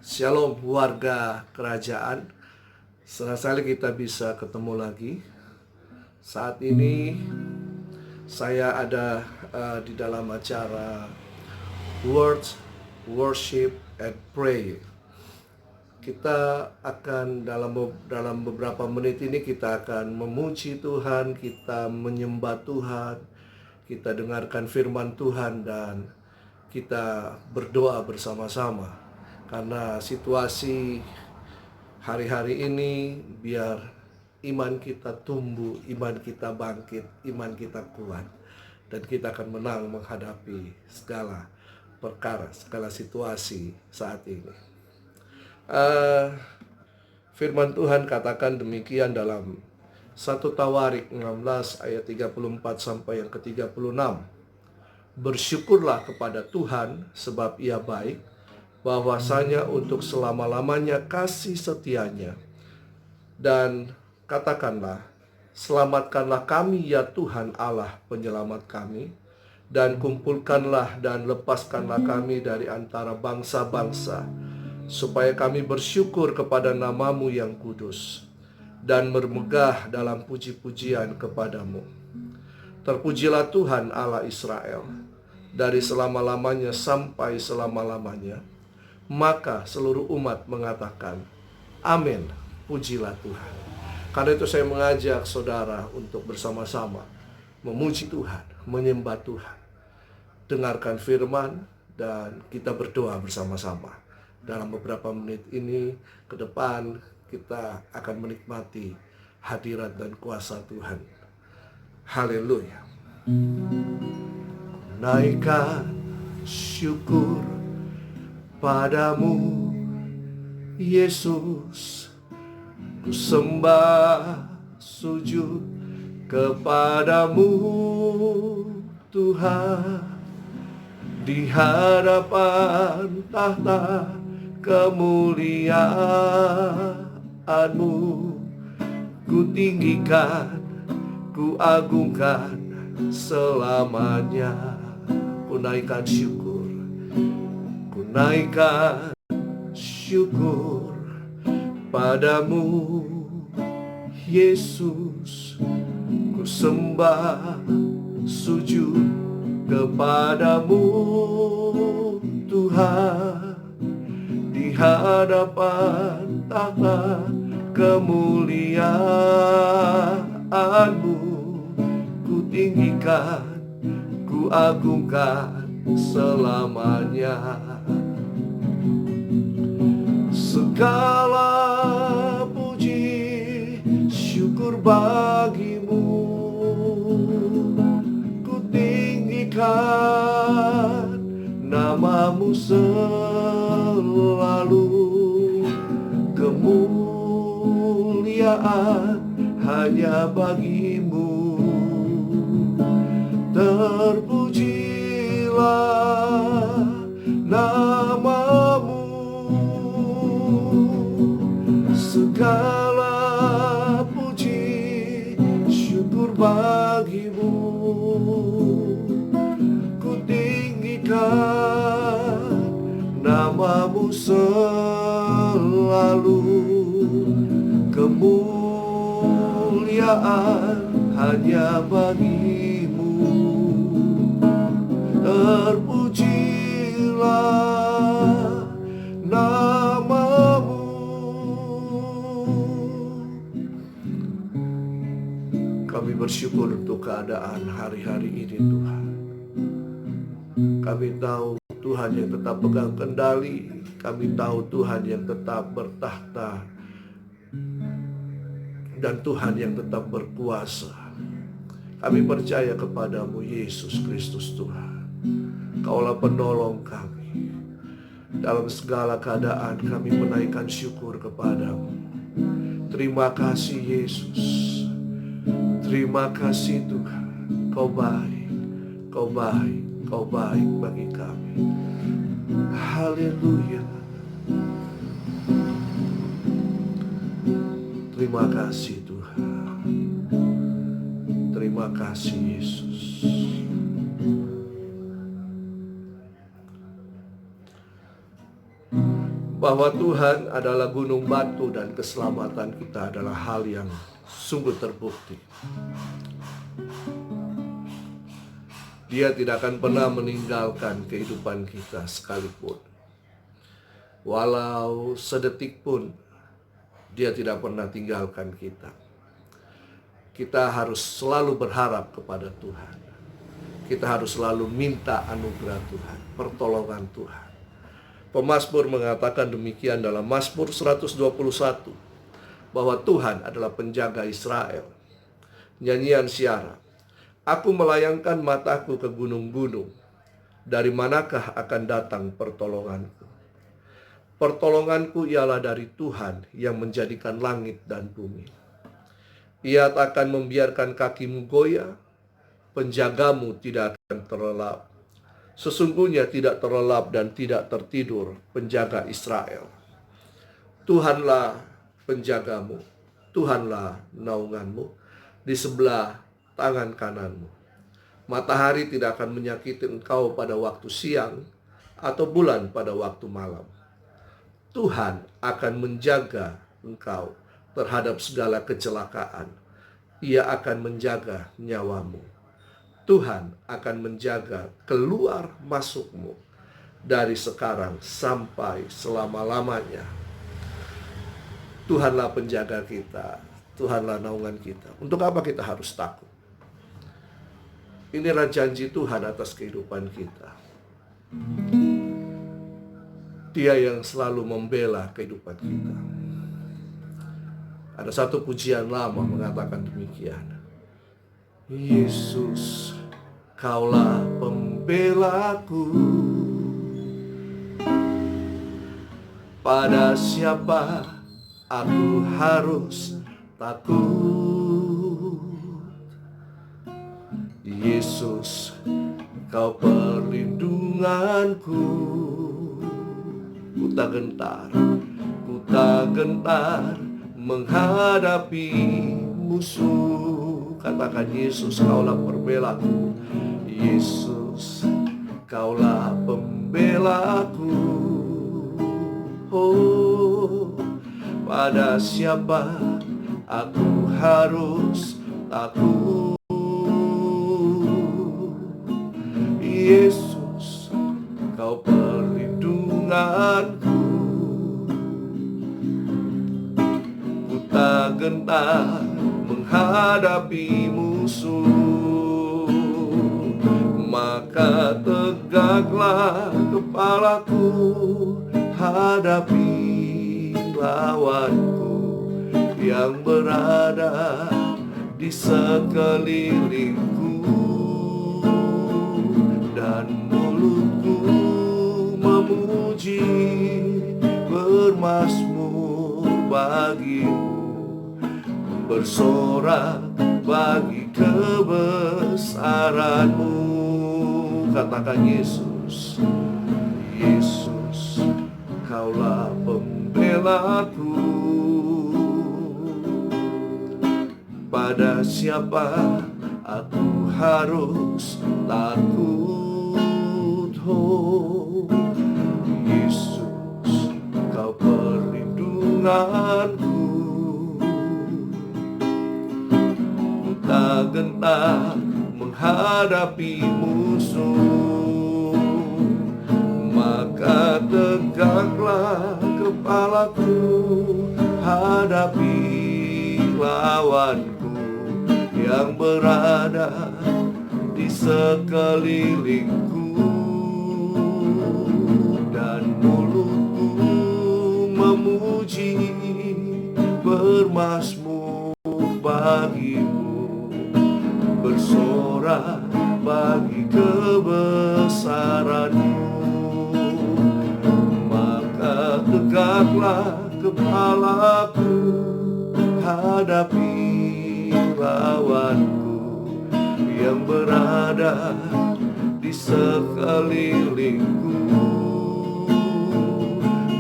Shalom warga kerajaan. Senang sekali kita bisa ketemu lagi. Saat ini saya ada di dalam acara Words, Worship, and Pray. Kita akan dalam beberapa menit ini kita akan memuji Tuhan, kita menyembah Tuhan, kita dengarkan firman Tuhan, dan kita berdoa bersama-sama. Karena situasi hari-hari ini, biar iman kita tumbuh, iman kita bangkit, iman kita kuat, dan kita akan menang menghadapi segala perkara, segala situasi saat ini. Firman Tuhan katakan demikian dalam 1 Tawarik 16 ayat 34 sampai yang ke-36. Bersyukurlah kepada Tuhan sebab Ia baik, bahwasanya untuk selama-lamanya kasih setianya. Dan katakanlah, selamatkanlah kami ya Tuhan Allah penyelamat kami, dan kumpulkanlah dan lepaskanlah kami dari antara bangsa-bangsa, supaya kami bersyukur kepada nama-Mu yang kudus, dan bermegah dalam puji-pujian kepadamu. Terpujilah Tuhan Allah Israel, dari selama-lamanya sampai selama-lamanya. Maka seluruh umat mengatakan, amin, pujilah Tuhan. Karena itu saya mengajak saudara untuk bersama-sama memuji Tuhan, menyembah Tuhan, dengarkan firman, dan kita berdoa bersama-sama. Dalam beberapa menit ini ke depan kita akan menikmati hadirat dan kuasa Tuhan. Haleluya. Naikkan syukur padamu, Yesus, ku sembah sujud kepadamu, Tuhan, di hadapan tahta kemuliaan-Mu, ku tinggikan, ku agungkan selamanya. Ku naikkan syukur, ku naikkan syukur padamu, Yesus, ku sembah sujud kepadamu, Tuhan, di hadapan tahta kemuliaan-Mu, ku tinggikan, ku agungkan selamanya. Segala puji syukur bagi-Mu, ku tinggikan nama-Mu selalu. Kemuliaan hanya bagi-Mu. Terpujilah nama-Mu. Segala puji syukur bagi-Mu, ku tinggikan nama-Mu selalu. Kemuliaan hanya bagi-Mu. Terpujilah nama-Mu. Kami bersyukur untuk keadaan hari-hari ini, Tuhan. Kami tahu Tuhan yang tetap pegang kendali. Kami tahu Tuhan yang tetap bertahta, dan Tuhan yang tetap berkuasa. Kami percaya kepadamu, Yesus Kristus Tuhan. Kaulah penolong kami. Dalam segala keadaan kami menaikkan syukur kepadamu. Terima kasih Yesus. Terima kasih Tuhan. Kau baik, Kau baik, Kau baik bagi kami. Haleluya. Terima kasih Tuhan. Terima kasih Yesus. bahwa Tuhan adalah gunung batu dan keselamatan kita adalah hal yang sungguh terbukti. Dia tidak akan pernah meninggalkan kehidupan kita sekalipun. Walau sedetik pun Dia tidak pernah tinggalkan kita. Kita harus selalu berharap kepada Tuhan. Kita harus selalu minta anugerah Tuhan, pertolongan Tuhan. Pemazmur mengatakan demikian dalam Mazmur 121, bahwa Tuhan adalah penjaga Israel. Nyanyian Syara, aku melayangkan mataku ke gunung-gunung, dari manakah akan datang pertolonganku? Pertolonganku ialah dari Tuhan yang menjadikan langit dan bumi. Ia tak akan membiarkan kakimu goyah, penjagamu tidak akan terlelap. Sesungguhnya tidak terlelap dan tidak tertidur penjaga Israel. Tuhanlah penjagamu, Tuhanlah naunganmu di sebelah tangan kananmu. Matahari tidak akan menyakiti engkau pada waktu siang, atau bulan pada waktu malam. Tuhan akan menjaga engkau terhadap segala kecelakaan. Ia akan menjaga nyawamu. Tuhan akan menjaga keluar masukmu dari sekarang sampai selama-lamanya. Tuhanlah penjaga kita, Tuhanlah naungan kita. Untuk apa kita harus takut? Inilah janji Tuhan atas kehidupan kita. Dia yang selalu membela kehidupan kita. Ada satu pujian lama mengatakan demikian. Yesus, Kaulah pembelaku. Pada siapa aku harus takut? Yesus, Kau perlindunganku. Ku tak gentar menghadapi musuh. Katakan, Yesus, Kaulah pembelaku. Yesus, Kaulah pembelaku. Oh, pada siapa aku harus takut? Yesus, Kau perlindunganku. Ku tak gentar menghadapi musuh. Maka tegaklah kepalaku, hadapi lawanku yang berada di sekelilingku. Dan mulutku memuji, bermazmur bagimu, bersorak bagi kebesaranmu. Katakan, Yesus, Yesus, Kaulah pembelaku. Pada siapa aku harus takut? Oh, Yesus, Kau perlindunganku. Ku tak gentar menghadapi musuh. Maka tegaklah kepalaku, hadapi lawanku yang berada di sekelilingku. Dan mulutku memuji, bermazmur bagimu, bersorak bagi kebesaranmu. Maka tegaklah kepalaku, hadapi lawanku yang berada di sekelilingku.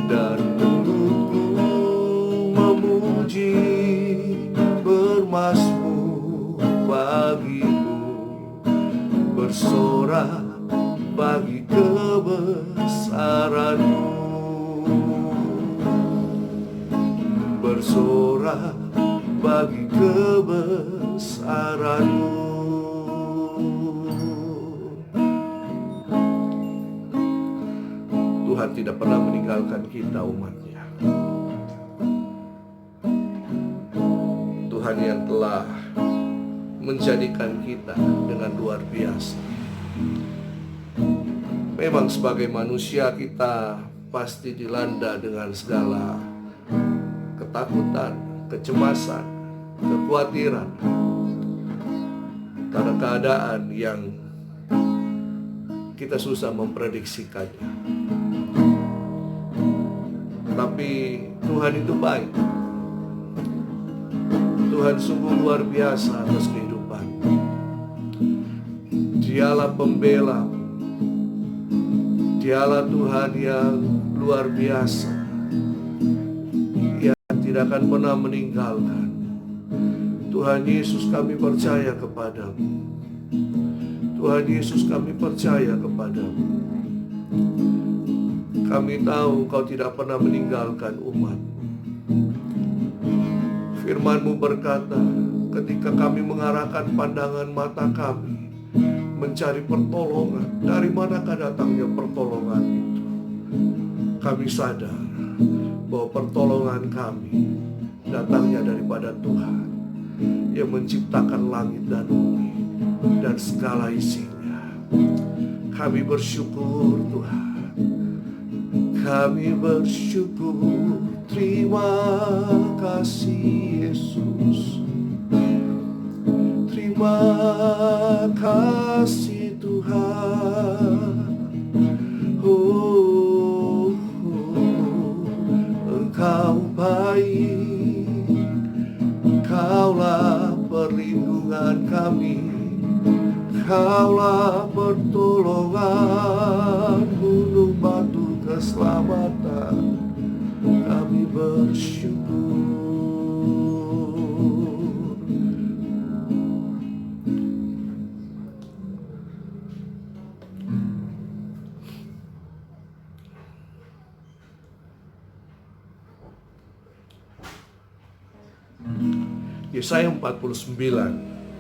Dan mulutku memuji, bermazmur bagimu, bersorak bagi kebesaranmu. bersorak bagi kebesaran-Mu. Tuhan tidak pernah meninggalkan kita, umat-Nya. Tuhan yang telah menjadikan kita dengan luar biasa. Memang sebagai manusia kita pasti dilanda dengan segala ketakutan, kecemasan, kekhawatiran karena keadaan yang kita susah memprediksikannya. Tapi Tuhan itu baik. Tuhan sungguh luar biasa atas kehidupan. Dialah pembela. Dialah Tuhan yang luar biasa. Ia tidak akan pernah meninggalkan. Tuhan Yesus, kami percaya kepadamu. Tuhan Yesus, kami percaya kepadamu. Kami tahu Engkau tidak pernah meninggalkan umat-Mu. Firman-Mu berkata, ketika kami mengarahkan pandangan mata kami mencari pertolongan, dari manakah datangnya pertolongan itu? Kami sadar bahwa pertolongan kami datangnya daripada Tuhan yang menciptakan langit dan bumi dan segala isinya. Kami bersyukur, Tuhan. Kami bersyukur. Terima kasih Yesus. Terima kasih Tuhan. Engkau baik. Kaulah perlindungan kami. Kaulah pertolongan, gunung batu keselamatan. Kami bersyukur. Yesaya 49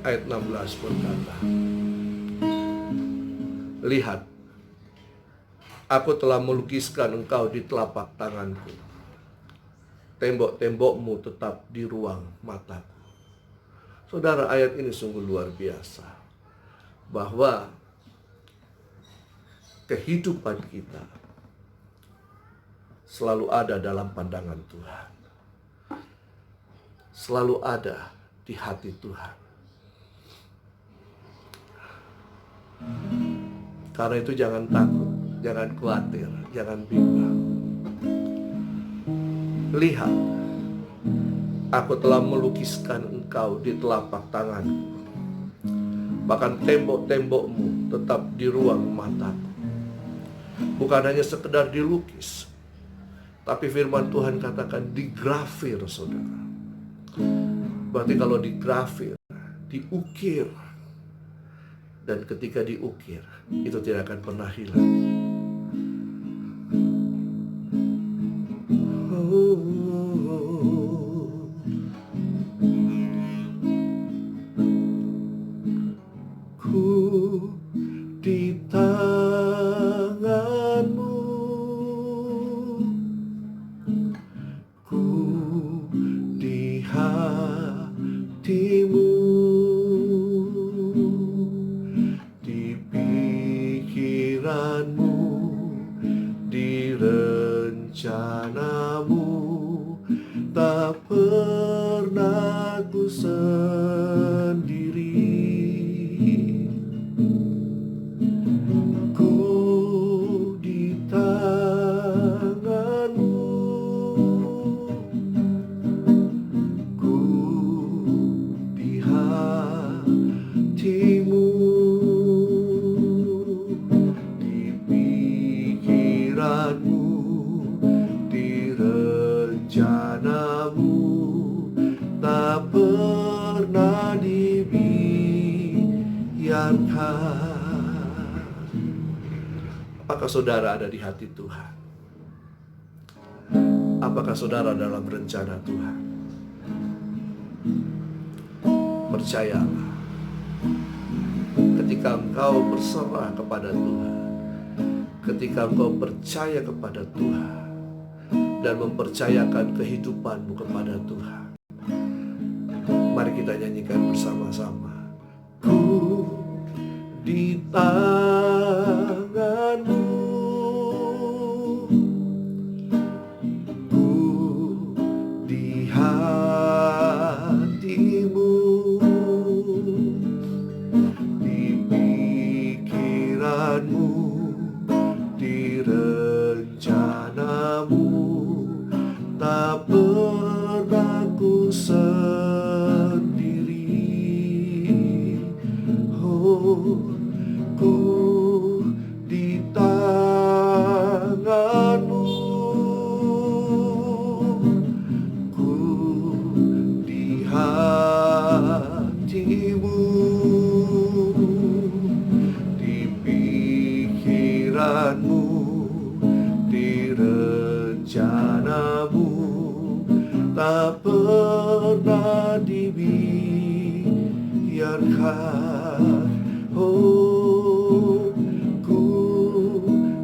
ayat 16 berkata, lihat, aku telah melukiskan engkau di telapak tanganku. Tembok-tembokmu tetap di ruang mataku. Saudara, ayat ini sungguh luar biasa. Bahwa kehidupan kita selalu ada dalam pandangan Tuhan. Selalu ada di hati Tuhan. Karena itu jangan takut, jangan khawatir, jangan bimbang. Lihat, aku telah melukiskan engkau di telapak tanganku. Bahkan tembok-tembokmu tetap di ruang mataku. Bukan hanya sekedar dilukis, tapi firman Tuhan katakan digrafir, saudara. Berarti kalau digrafir, diukir. Dan ketika diukir, itu tidak akan pernah hilang. Ku di tangan-Mu, ku di hati-Mu, di pikiran-Mu, di rencana-Mu. Tak pernah ku sendiri. Ku di tangan-Mu, ku di hati-Mu, di pikiran-Mu, di rencana-Mu. Tak pernah dibiarkan. Apakah saudara ada di hati Tuhan? Apakah saudara dalam rencana Tuhan? percayalah, ketika engkau berserah kepada Tuhan, ketika engkau percaya kepada Tuhan dan mempercayakan kehidupanmu kepada Tuhan, mari kita nyanyikan bersama-sama. Ku di tanganmu, ku di hatimu, di pikiranmu, di rencanamu, tak pernah ku sendiri. Oh, ku di tanganmu, ku di hatimu, di pikiranmu, di rencanamu, tak pernah dibiarkan. Oh, ku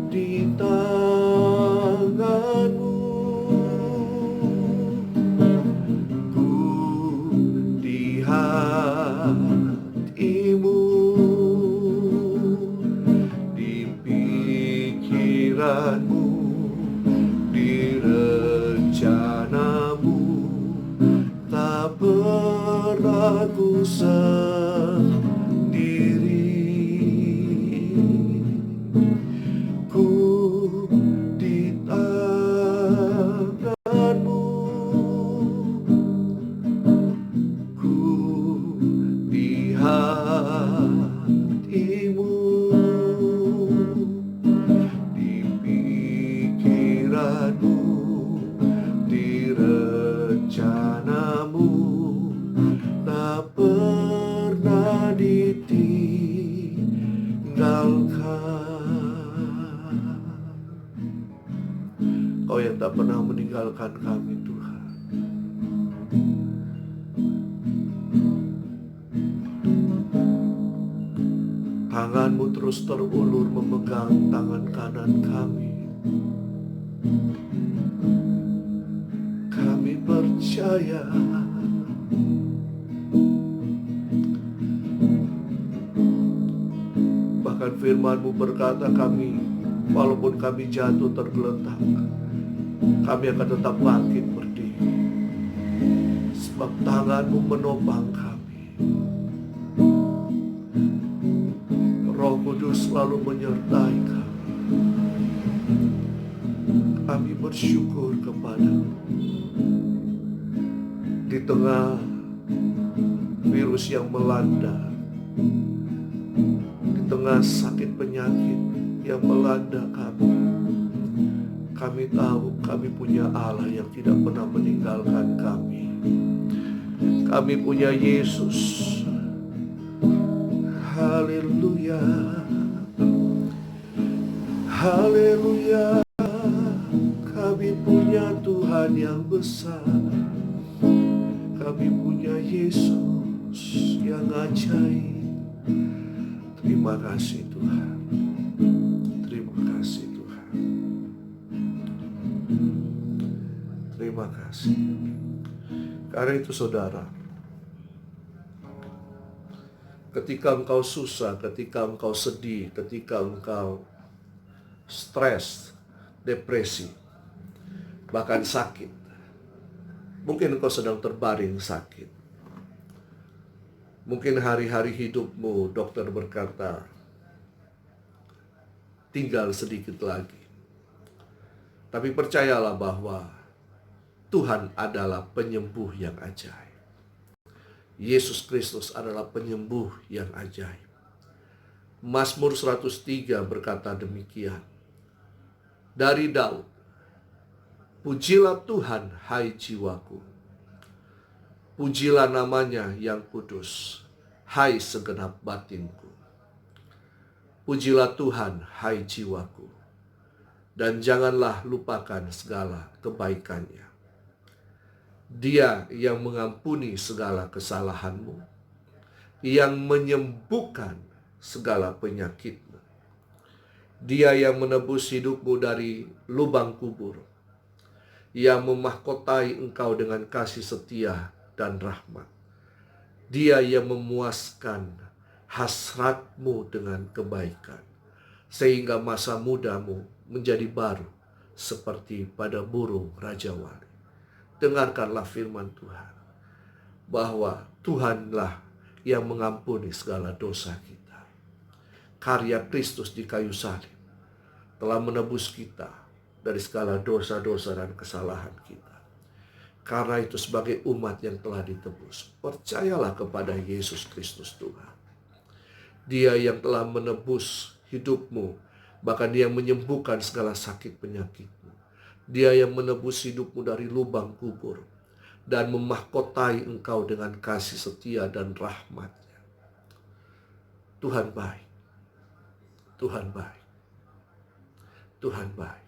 di tanganmu, ku di hatimu, di pikiranmu, di rencanamu, tak pernah ku sendiri. Ku di tanganmu, ku di hatimu, di pikiranmu, di rencanamu, tak pernah ditinggalkan. Kau yang tak pernah meninggalkan kami, Tuhan. Tanganmu terus terulur memegang tangan kanan kami. Kami percaya bahkan firman-Mu berkata, walaupun kami jatuh tergeletak, kami akan tetap bangkit berdiri, sebab tangan-Mu menopang kami. Roh Kudus selalu menyertai kami. Kami bersyukur kepada-Mu. Di tengah virus yang melanda, di tengah sakit penyakit yang melanda kami, kami tahu kami punya Allah yang tidak pernah meninggalkan kami. Kami punya Yesus. Haleluya, haleluya. Kami punya Tuhan yang besar. Kami punya Yesus yang ajaib. Terima kasih Tuhan. Terima kasih Tuhan. Terima kasih. Karena itu saudara, ketika engkau susah, ketika engkau sedih, ketika engkau stres, depresi, bahkan sakit, mungkin engkau sedang terbaring sakit. Mungkin hari-hari hidupmu dokter berkata, tinggal sedikit lagi. Tapi percayalah bahwa Tuhan adalah penyembuh yang ajaib. Yesus Kristus adalah penyembuh yang ajaib. Mazmur 103 berkata demikian. Dari Daud, pujilah Tuhan, hai jiwaku. Pujilah namanya yang kudus, hai segenap batinku. Pujilah Tuhan, hai jiwaku. Dan janganlah lupakan segala kebaikannya. Dia yang mengampuni segala kesalahanmu, yang menyembuhkan segala penyakitmu. Dia yang menebus hidupmu dari lubang kubur, yang memahkotai engkau dengan kasih setia dan rahmat. Dia yang memuaskan hasratmu dengan kebaikan, sehingga masa mudamu menjadi baru seperti pada burung rajawali. Dengarkanlah firman Tuhan, bahwa Tuhanlah yang mengampuni segala dosa kita. Karya Kristus di kayu salib telah menebus kita dari segala dosa-dosa dan kesalahan kita. Karena itu sebagai umat yang telah ditebus, percayalah kepada Yesus Kristus Tuhan. Dia yang telah menebus hidupmu, bahkan Dia yang menyembuhkan segala sakit penyakitmu. Dia yang menebus hidupmu dari lubang kubur dan memahkotai engkau dengan kasih setia dan rahmat-Nya. Tuhan baik. Tuhan baik. Tuhan baik.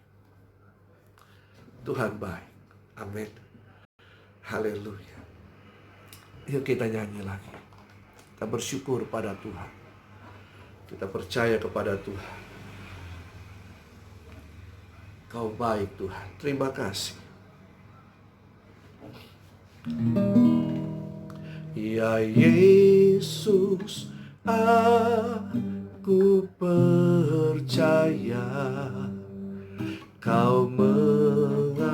Tuhan baik. Amin. Haleluya. Yuk kita nyanyi lagi. Kita bersyukur pada Tuhan. Kita percaya kepada Tuhan. Kau baik Tuhan. Terima kasih. Ya Yesus, aku percaya Kau mengasihiku.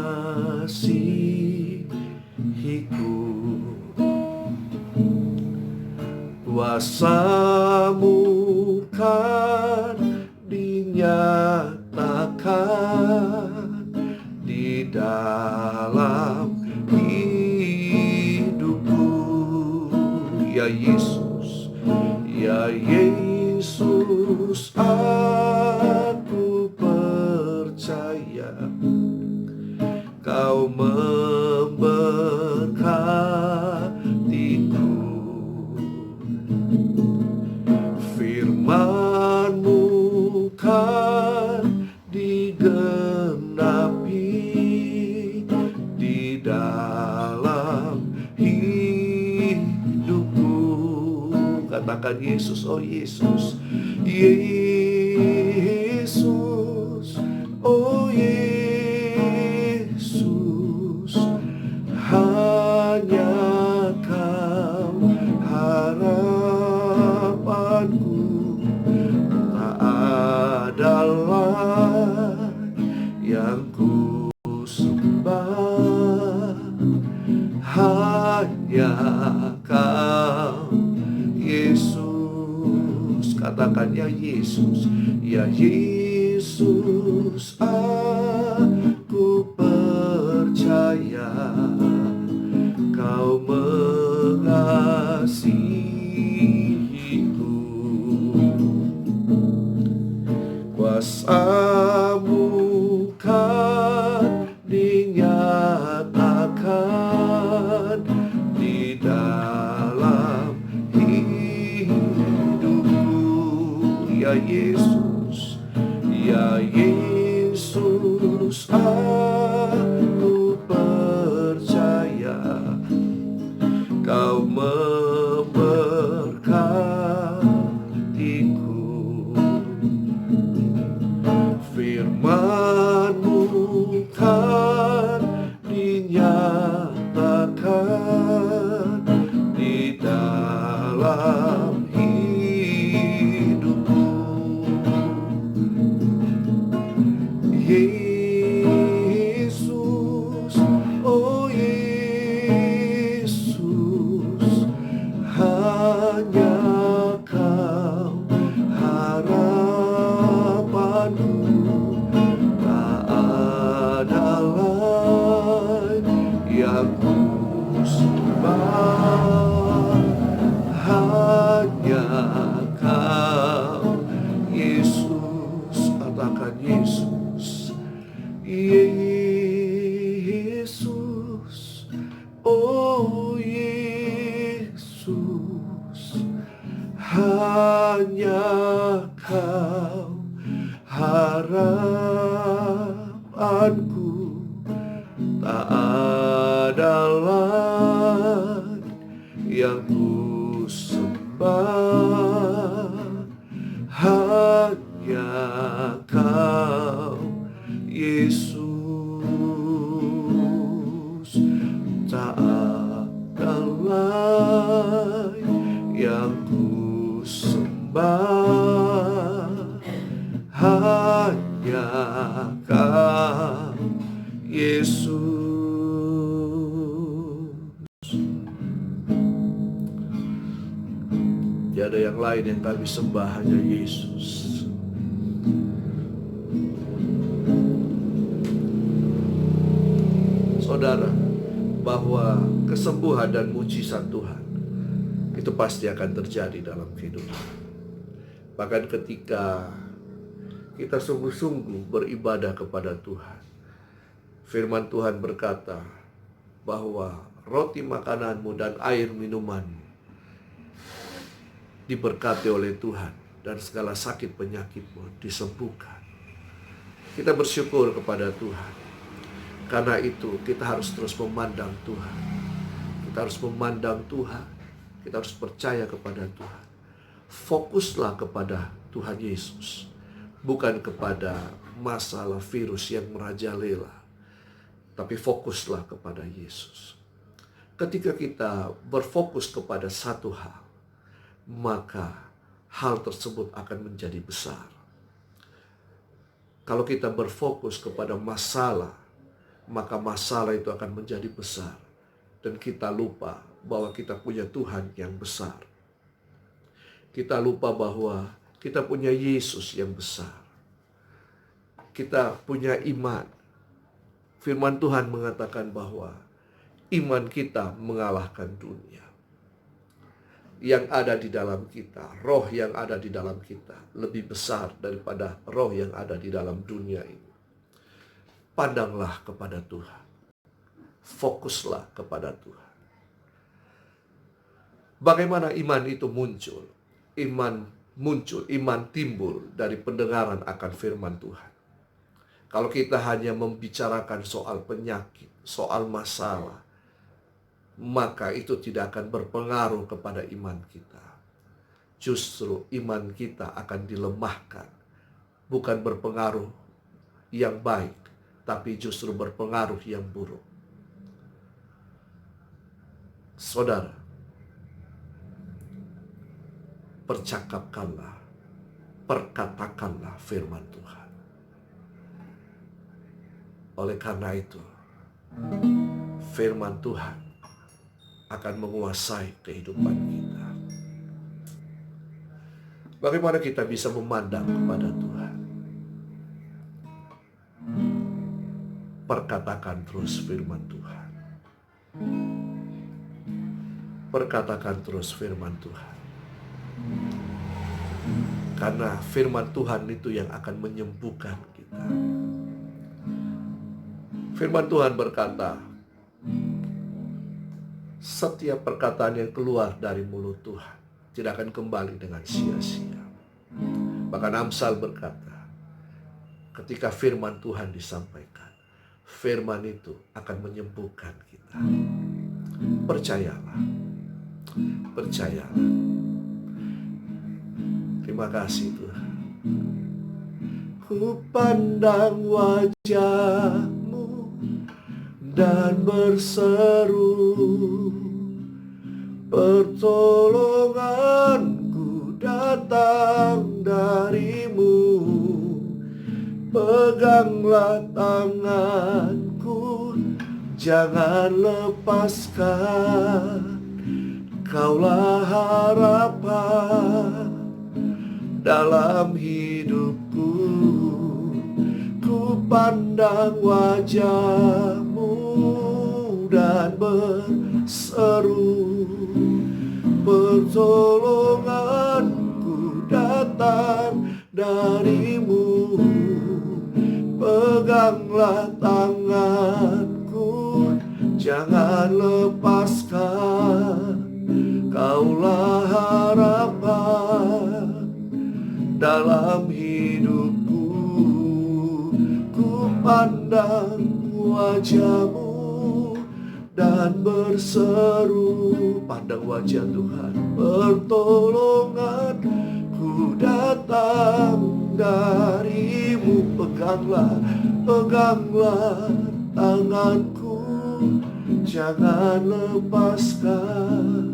Kuasa-Mu kan dinyatakan di dalam hidupku. Ya Yesus, ya Yesus, aku percaya Kau memberkatiku. Firman-Mu kan digenapi di dalam hidupku. Katakan Yesus, oh Yesus, Yesus, oh Yesus, hanya Kau harapanku, tak ada lain yang ku sembah, hanya Kau Yesus. Katakan ya Yesus, ya Yesus, aku percaya Kau mengasihiku. Kuasa-Mu kan dinyatakan di dalam hidupku. Ya Yesus, ya Yesus, aku percaya Kau memberkatiku. Firman-Mu kan dinyatakan di dalam hidupku. Yesus, oh Yesus, hanya Kau harapanku, tak ada lain yang ku sembah, hanya Kau Yesus. Katakan Yesus, Yesus, oh Yesus, hanya Kau harapanku, tak ada lain yang ku sembah, sembah, hanya Kau Yesus. Tak ada lain yang ku sembah, hanya Kau Yesus. Tiada yang lain yang kami sembah, hanya Yesus. Saudara, bahwa kesembuhan dan mujizat Tuhan itu pasti akan terjadi dalam kehidupan. Bahkan ketika kita sungguh-sungguh beribadah kepada Tuhan, firman Tuhan berkata bahwa roti makananmu dan air minumanmu diberkati oleh Tuhan, dan segala sakit penyakitmu disembuhkan. Kita bersyukur kepada Tuhan. Karena itu kita harus terus memandang Tuhan. Kita harus memandang Tuhan. Kita harus percaya kepada Tuhan. Fokuslah kepada Tuhan Yesus, bukan kepada masalah virus yang merajalela, tapi fokuslah kepada Yesus. Ketika kita berfokus kepada satu hal, maka hal tersebut akan menjadi besar. Kalau kita berfokus kepada masalah, maka masalah itu akan menjadi besar. Dan kita lupa bahwa kita punya Tuhan yang besar. Kita lupa bahwa kita punya Yesus yang besar. Kita punya iman. Firman Tuhan mengatakan bahwa iman kita mengalahkan dunia. Yang ada di dalam kita, roh yang ada di dalam kita, lebih besar daripada roh yang ada di dalam dunia ini. Pandanglah kepada Tuhan. Fokuslah kepada Tuhan. Bagaimana iman itu muncul? Iman timbul dari pendengaran akan firman Tuhan. Kalau kita hanya membicarakan soal penyakit, soal masalah, maka itu tidak akan berpengaruh kepada iman kita. Justru iman kita akan dilemahkan. Bukan berpengaruh yang baik, tapi justru berpengaruh yang buruk. Saudara, perkatakanlah firman Tuhan. Oleh karena itu, firman Tuhan akan menguasai kehidupan kita. Bagaimana kita bisa memandang kepada Tuhan? Perkatakan terus firman Tuhan. Perkatakan terus firman Tuhan. Karena firman Tuhan itu yang akan menyembuhkan kita. Firman Tuhan berkata, setiap perkataan yang keluar dari mulut Tuhan tidak akan kembali dengan sia-sia. Bahkan Amsal berkata, ketika firman Tuhan disampaikan, firman itu akan menyembuhkan kita. Percayalah. Percayalah. Terima kasih Tuhan. Ku pandang wajah-Mu dan berseru, pertolonganku datang dari-Mu. Peganglah tanganku, jangan lepaskan. Kaulah harapan dalam hidupku. Ku pandang wajah-Mu dan berseru, pertolonganku datang dari-Mu. Peganglah tanganku, jangan lepaskan. Kaulah harapan dalam hidupku. Ku pandang wajah-Mu dan berseru. Pandang wajah Tuhan, pertolongan ku datang darimu. Peganglah tanganku, jangan lepaskan.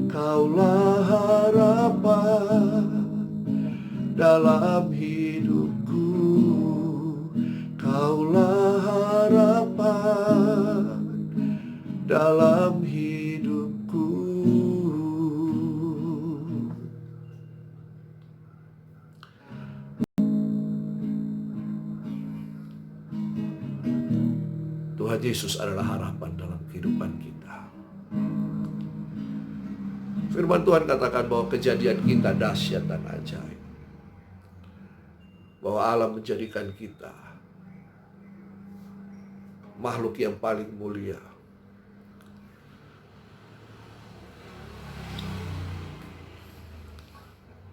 Kaulah harapan dalam hidupku, Kaulah harapan dalam hidupku. Tuhan Yesus adalah harapan dalam kehidupan kita. Firman Tuhan katakan bahwa kejadian kita dahsyat dan ajaib. Bahwa Allah menjadikan kita makhluk yang paling mulia.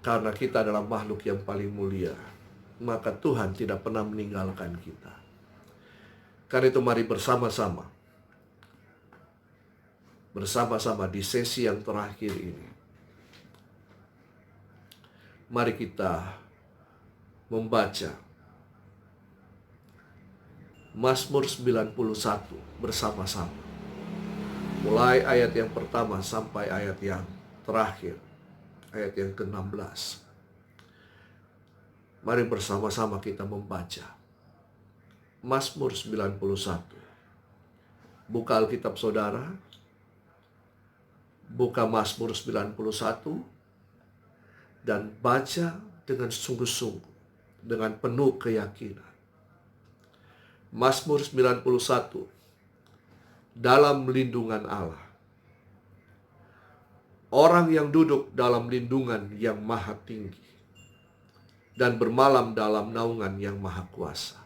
Karena kita adalah makhluk yang paling mulia, maka Tuhan tidak pernah meninggalkan kita. Karena itu mari bersama-sama di sesi yang terakhir ini, mari kita membaca Mazmur 91 bersama-sama. Mulai ayat yang pertama sampai ayat yang terakhir, ayat yang ke-16. Mari bersama-sama kita membaca Mazmur 91. Buka Alkitab saudara, buka Mazmur 91 dan baca dengan sungguh-sungguh, dengan penuh keyakinan. Mazmur 91, dalam lindungan Allah. Orang yang duduk dalam lindungan yang maha tinggi dan bermalam dalam naungan yang maha kuasa.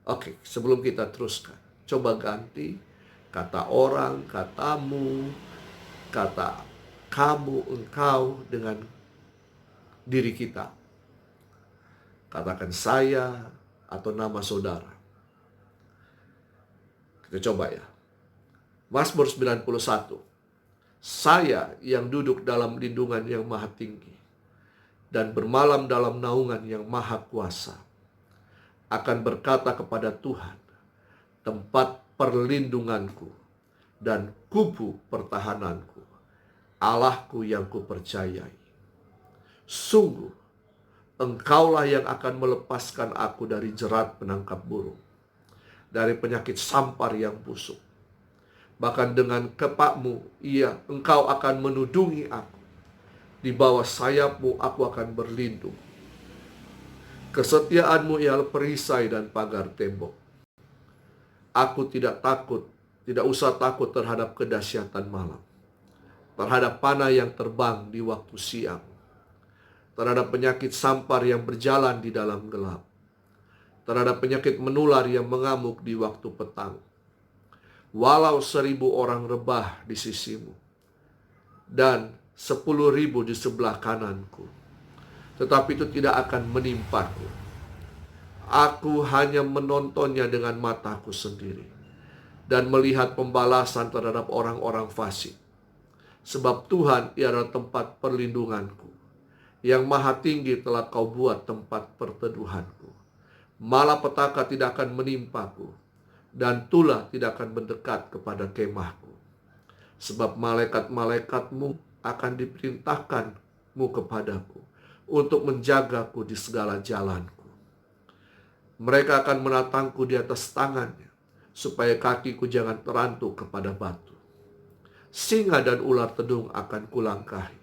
Oke, sebelum kita teruskan, coba ganti kata orang, katamu, kata kamu, engkau dengan diri kita. Katakan saya atau nama saudara. Kita coba ya. Mazmur 91. Saya yang duduk dalam lindungan yang maha tinggi dan bermalam dalam naungan yang maha kuasa akan berkata kepada Tuhan, tempat perlindunganku dan kubu pertahananku, Allahku yang kupercayai. Sungguh, Engkaulah yang akan melepaskan aku dari jerat penangkap burung, dari penyakit sampar yang busuk. Bahkan dengan kepakmu, Engkau akan menudungi aku. Di bawah sayapmu aku akan berlindung. Kesetiaanmu ialah perisai dan pagar tembok. Aku tidak usah takut terhadap kedahsyatan malam, terhadap panah yang terbang di waktu siang, terhadap penyakit sampar yang berjalan di dalam gelap, terhadap penyakit menular yang mengamuk di waktu petang. Walau 1.000 orang rebah di sisimu dan 10.000 di sebelah kananku, tetapi itu tidak akan menimpaku. Aku hanya menontonnya dengan mataku sendiri dan melihat pembalasan terhadap orang-orang fasik. Sebab Tuhan ialah tempat perlindunganku, yang maha tinggi telah kau buat tempat perteduhanku. Malapetaka tidak akan menimpaku, dan tulah tidak akan mendekat kepada kemahku. Sebab malaikat-malaikatmu akan diperintahkanmu kepadaku untuk menjagaku di segala jalanku. Mereka akan menatangku di atas tangannya, supaya kakiku jangan terantuk kepada batu. Singa dan ular tedung akan kulangkahi.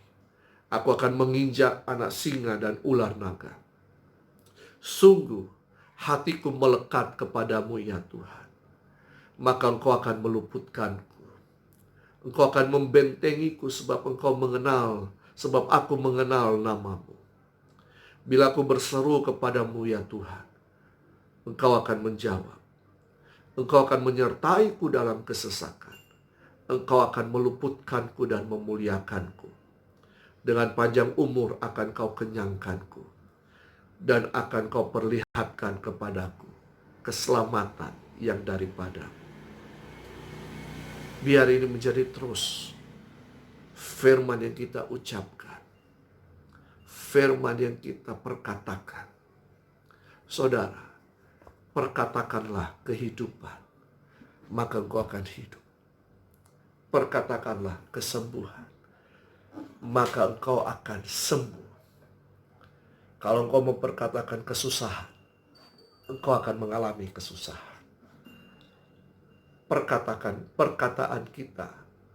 Aku akan menginjak anak singa dan ular naga. Sungguh, hatiku melekat kepadamu ya Tuhan. Maka Engkau akan meluputkanku. Engkau akan membentengiku sebab aku mengenal namamu. Bila aku berseru kepadamu ya Tuhan, Engkau akan menjawab. Engkau akan menyertaiku dalam kesesakan. Engkau akan meluputkanku dan memuliakanku. Dengan panjang umur akan kau kenyangkanku. Dan akan kau perlihatkan kepadaku keselamatan yang daripadamu. Biar ini menjadi terus firman yang kita ucapkan, firman yang kita perkatakan. Saudara, perkatakanlah kehidupan, maka engkau akan hidup. Perkatakanlah kesembuhan, maka engkau akan sembuh. Kalau engkau memperkatakan kesusahan, engkau akan mengalami kesusahan. Perkataan kita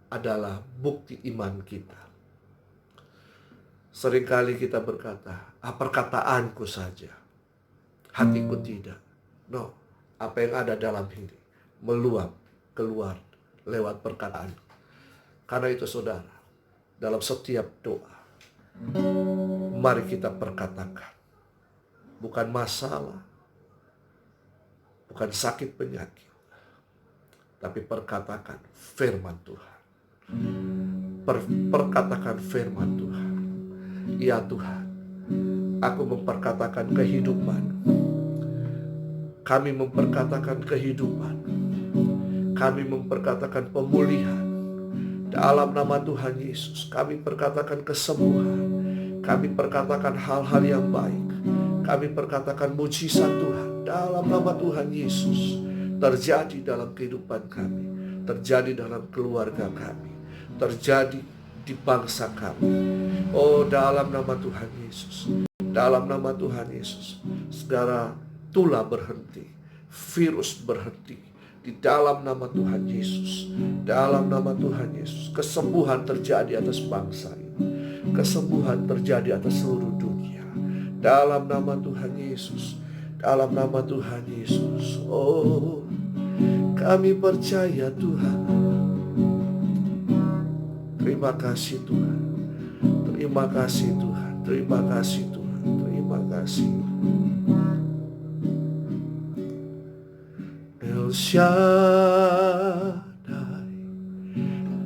adalah bukti iman kita. Seringkali kita berkata, perkataanku saja, hatiku tidak. No, apa yang ada dalam ini meluap keluar lewat perkataan. Karena itu saudara, dalam setiap doa, mari kita perkatakan. Bukan masalah, bukan sakit penyakit, tapi perkatakan firman Tuhan. Perkatakan firman Tuhan. Ya Tuhan, aku memperkatakan kehidupan. Kami memperkatakan kehidupan. Kami memperkatakan pemulihan. Dalam nama Tuhan Yesus, kami perkatakan kesembuhan. Kami perkatakan hal-hal yang baik. Kami perkatakan mujizat Tuhan. Dalam nama Tuhan Yesus, terjadi dalam kehidupan kami, terjadi dalam keluarga kami, terjadi di bangsa kami. Oh, dalam nama Tuhan Yesus, dalam nama Tuhan Yesus, segala tulah berhenti, virus berhenti. Di dalam nama Tuhan Yesus, dalam nama Tuhan Yesus, kesembuhan terjadi atas bangsa ini, kesembuhan terjadi atas seluruh dunia. Dalam nama Tuhan Yesus, dalam nama Tuhan Yesus. Oh, kami percaya Tuhan. Terima kasih Tuhan. Terima kasih Tuhan. Terima kasih Tuhan. Terima kasih. El Shaddai,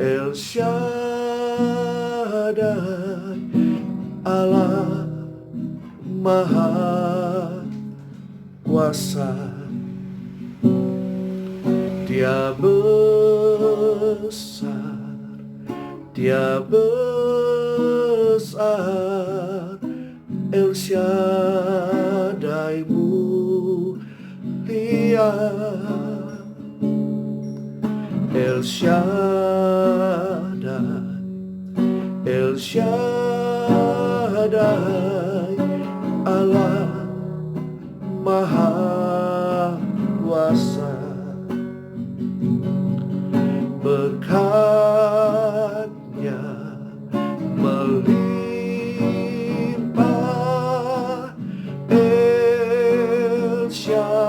El Shaddai, Allah Maha Kuasa. Dia besar, Dia besar, El Shaddai mulia, El Shaddai, El Shaddai, Allah Maha Kuasa. Berkat-Nya melimpah, El Shaddai,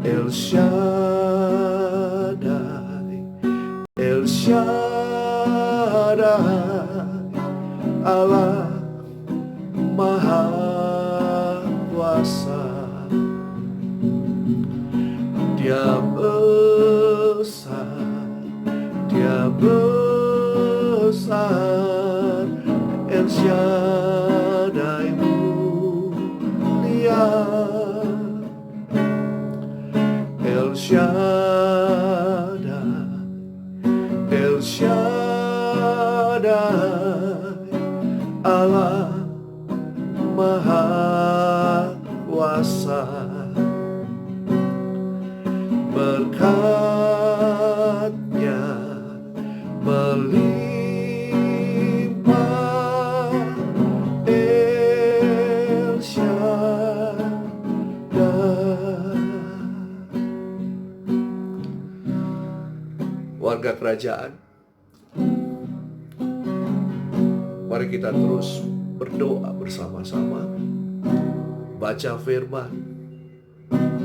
El Shaddai, El Shaddai, Allah Maha Kuasa. Dia besar, Dia besar, El Shaddai mulia, El Shaddai, El Shaddai, Allah Maha Kuasa. Berkat-Nya melimpah, El Shaddai. Warga kerajaan, mari kita terus berdoa bersama-sama, baca firman,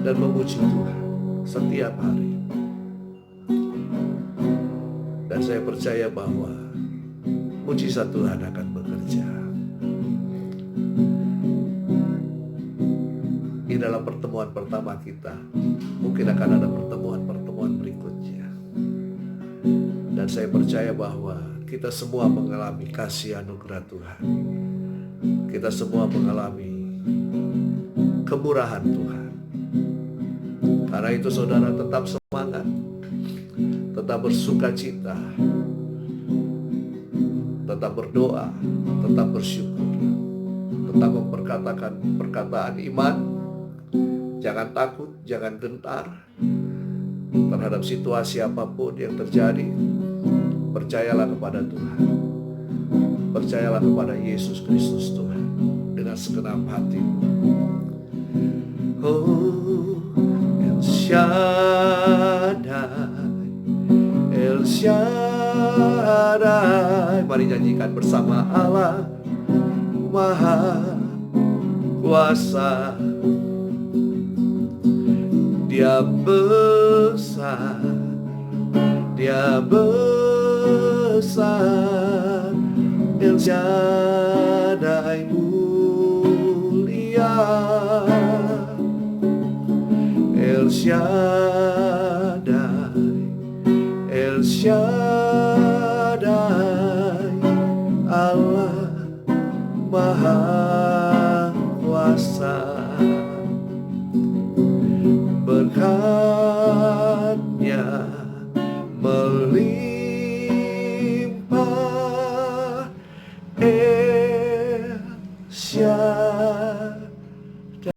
dan memuji Tuhan setiap hari. Dan saya percaya bahwa mujizat Tuhan akan bekerja. Ini adalah pertemuan pertama kita. Mungkin akan ada pertemuan-pertemuan berikutnya. Dan saya percaya bahwa kita semua mengalami kasih anugerah Tuhan. Kita semua mengalami kemurahan Tuhan. Karena itu saudara tetap semangat, tetap bersukacita, tetap berdoa, tetap bersyukur, tetap memperkatakan perkataan iman. Jangan takut, jangan gentar terhadap situasi apapun yang terjadi. Percayalah kepada Tuhan, percayalah kepada Yesus Kristus Tuhan dengan segenap hatimu. Oh, El Shaddai, El Shaddai. Mari nyanyikan bersama. Allah Maha Kuasa, Dia besar, Dia besar. El Shaddai mulia, El Shaddai, El Shaddai. Allah Maha Kuasa.